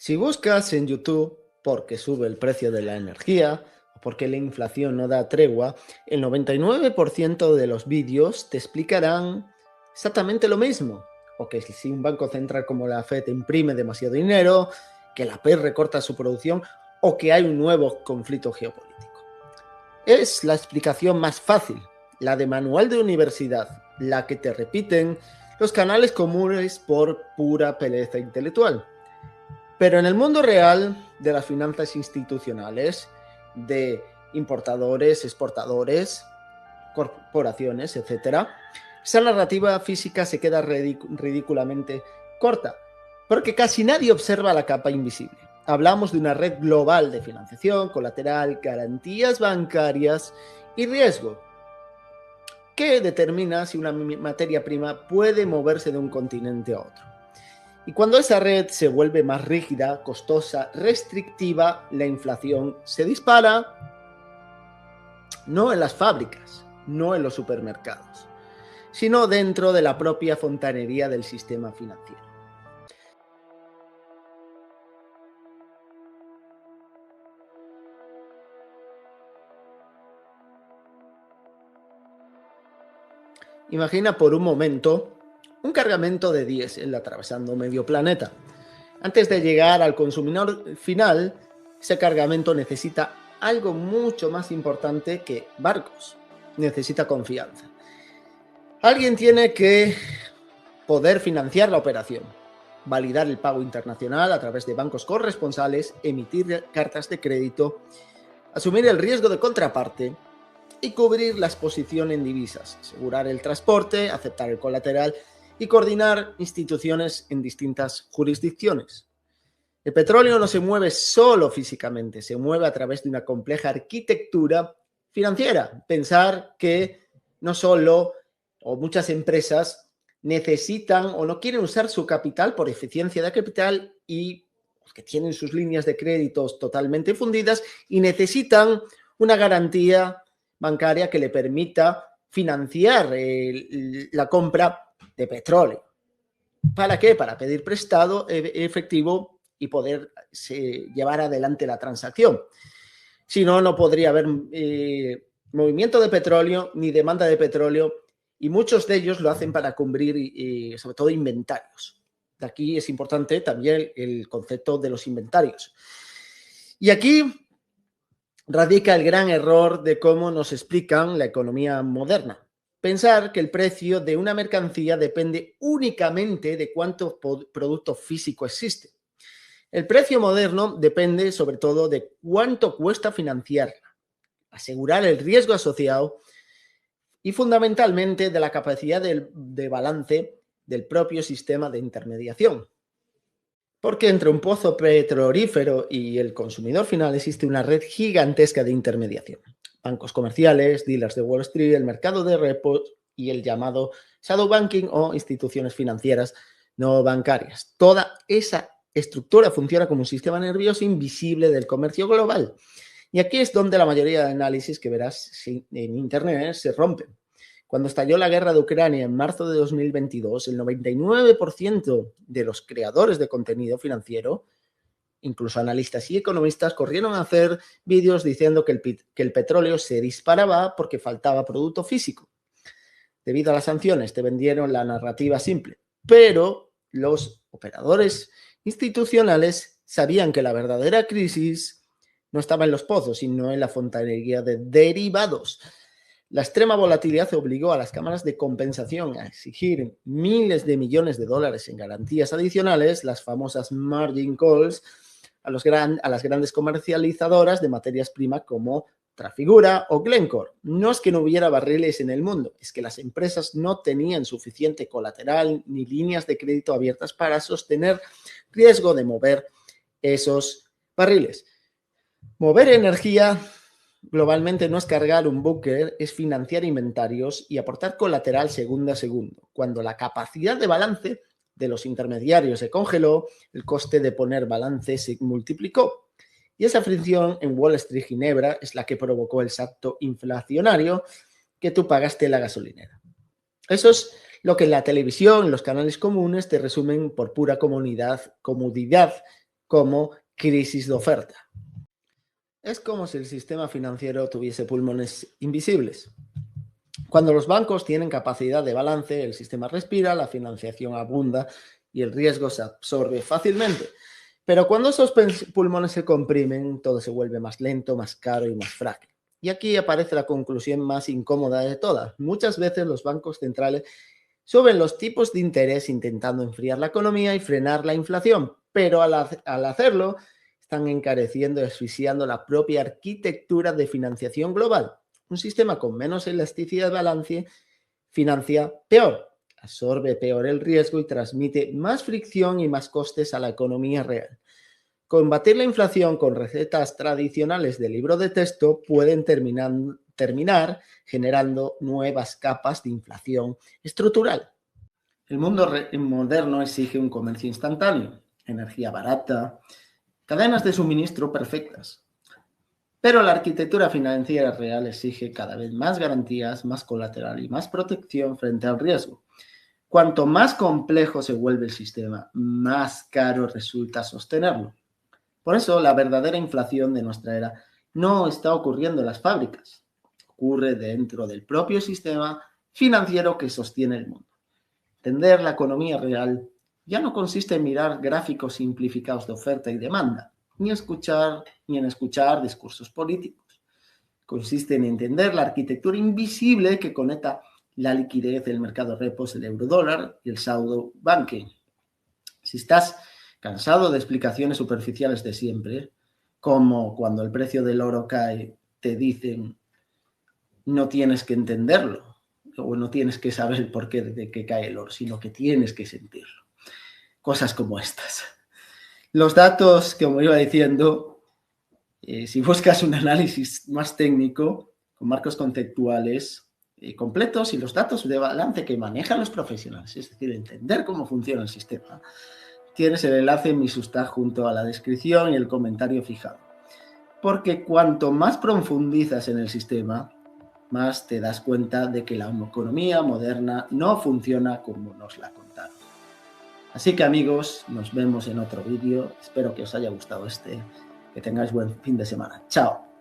Si buscas en YouTube porque sube el precio de la energía o porque la inflación no da tregua, el 99% de los vídeos te explicarán exactamente lo mismo. O que si un banco central como la Fed imprime demasiado dinero, que la PER recorta su producción o que hay un nuevo conflicto geopolítico. Es la explicación más fácil, la de manual de universidad, la que te repiten los canales comunes por pura pereza intelectual. Pero en el mundo real de las finanzas institucionales, de importadores, exportadores, corporaciones, etc., esa narrativa física se queda ridículamente corta, porque casi nadie observa la capa invisible. Hablamos de una red global de financiación, colateral, garantías bancarias y riesgo, que determina si una materia prima puede moverse de un continente a otro. Y cuando esa red se vuelve más rígida, costosa, restrictiva, la inflación se dispara, no en las fábricas, no en los supermercados, sino dentro de la propia fontanería del sistema financiero. Imagina por un momento un cargamento de diésel atravesando medio planeta. Antes de llegar al consumidor final, ese cargamento necesita algo mucho más importante que barcos. Necesita confianza. Alguien tiene que poder financiar la operación, validar el pago internacional a través de bancos corresponsales, emitir cartas de crédito, asumir el riesgo de contraparte y cubrir la exposición en divisas, asegurar el transporte, aceptar el colateral y coordinar instituciones en distintas jurisdicciones. El petróleo no se mueve solo físicamente, se mueve a través de una compleja arquitectura financiera. Pensar que no solo o muchas empresas necesitan o no quieren usar su capital por eficiencia de capital y que tienen sus líneas de créditos totalmente fundidas y necesitan una garantía bancaria que le permita financiar la compra de petróleo. ¿Para qué? Para pedir prestado efectivo y poder llevar adelante la transacción. Si no, no podría haber movimiento de petróleo ni demanda de petróleo y muchos de ellos lo hacen para cubrir sobre todo inventarios. De aquí es importante también el concepto de los inventarios. Y aquí radica el gran error de cómo nos explican la economía moderna. Pensar que el precio de una mercancía depende únicamente de cuánto producto físico existe. El precio moderno depende sobre todo de cuánto cuesta financiarla, asegurar el riesgo asociado y fundamentalmente de la capacidad de balance del propio sistema de intermediación. Porque entre un pozo petrolífero y el consumidor final existe una red gigantesca de intermediación. Bancos comerciales, dealers de Wall Street, el mercado de repos y el llamado shadow banking o instituciones financieras no bancarias. Toda esa estructura funciona como un sistema nervioso invisible del comercio global. Y aquí es donde la mayoría de análisis que verás en Internet se rompen. Cuando estalló la guerra de Ucrania en marzo de 2022, el 99% de los creadores de contenido financiero, incluso analistas y economistas, corrieron a hacer vídeos diciendo que el petróleo se disparaba porque faltaba producto físico. Debido a las sanciones, te vendieron la narrativa simple, pero los operadores institucionales sabían que la verdadera crisis no estaba en los pozos, sino en la fontanería de derivados. La extrema volatilidad obligó a las cámaras de compensación a exigir miles de millones de dólares en garantías adicionales, las famosas margin calls, a las grandes comercializadoras de materias primas como Trafigura o Glencore. No es que no hubiera barriles en el mundo, es que las empresas no tenían suficiente colateral ni líneas de crédito abiertas para sostener riesgo de mover esos barriles. Mover energía globalmente no es cargar un búnker, es financiar inventarios y aportar colateral segundo a segundo. Cuando la capacidad de balance de los intermediarios se congeló, el coste de poner balance se multiplicó. Y esa fricción en Wall Street Ginebra es la que provocó el salto inflacionario que tú pagaste en la gasolinera. Eso es lo que en la televisión, los canales comunes te resumen por pura comodidad como crisis de oferta. Es como si el sistema financiero tuviese pulmones invisibles. Cuando los bancos tienen capacidad de balance, el sistema respira, la financiación abunda y el riesgo se absorbe fácilmente. Pero cuando esos pulmones se comprimen, todo se vuelve más lento, más caro y más frágil. Y aquí aparece la conclusión más incómoda de todas. Muchas veces los bancos centrales suben los tipos de interés intentando enfriar la economía y frenar la inflación, pero al hacerlo están encareciendo y asfixiando la propia arquitectura de financiación global. Un sistema con menos elasticidad de balance financia peor, absorbe peor el riesgo y transmite más fricción y más costes a la economía real. Combatir la inflación con recetas tradicionales de libro de texto pueden terminar generando nuevas capas de inflación estructural. El mundo moderno exige un comercio instantáneo, energía barata, cadenas de suministro perfectas. Pero la arquitectura financiera real exige cada vez más garantías, más colateral y más protección frente al riesgo. Cuanto más complejo se vuelve el sistema, más caro resulta sostenerlo. Por eso, la verdadera inflación de nuestra era no está ocurriendo en las fábricas, ocurre dentro del propio sistema financiero que sostiene el mundo. Entender la economía real ya no consiste en mirar gráficos simplificados de oferta y demanda, ni en escuchar discursos políticos. Consiste en entender la arquitectura invisible que conecta la liquidez del mercado repos, el eurodólar y el shadow banking. Si estás cansado de explicaciones superficiales de siempre, como cuando el precio del oro cae, te dicen no tienes que entenderlo o no tienes que saber el porqué de que cae el oro, sino que tienes que sentirlo. Cosas como estas. Los datos, como iba diciendo, si buscas un análisis más técnico, con marcos conceptuales completos y los datos de balance que manejan los profesionales, es decir, entender cómo funciona el sistema, tienes el enlace en mi Substack junto a la descripción y el comentario fijado. Porque cuanto más profundizas en el sistema, más te das cuenta de que la economía moderna no funciona como nos la contaron. Así que amigos, nos vemos en otro vídeo. Espero que os haya gustado que tengáis buen fin de semana. Chao.